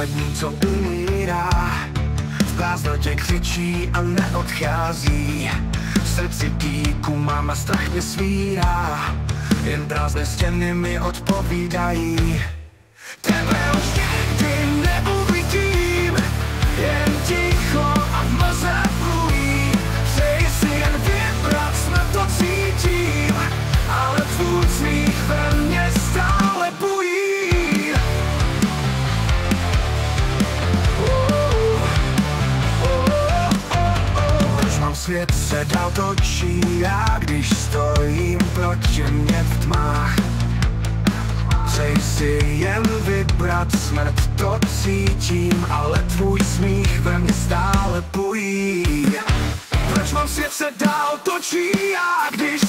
poslední, co umírá. V prázdnotě křičí a neodchází. V srdci tíku mám a strach mě svírá. Jen prázdné stěny mi odpovídají. Tebe už nikdy neuvidím, jen ticho a v mlze plují. Přeji si jen vybrat, snad to cítím, ale tvůj smích ve mně stále bují. Proč mám svět se dál točí, já když stojím proti mě v tmách. Přeji si jen vybrat, smrt to cítím, ale tvůj smích ve mně stále bují. Proč mám svět se dál točí, já když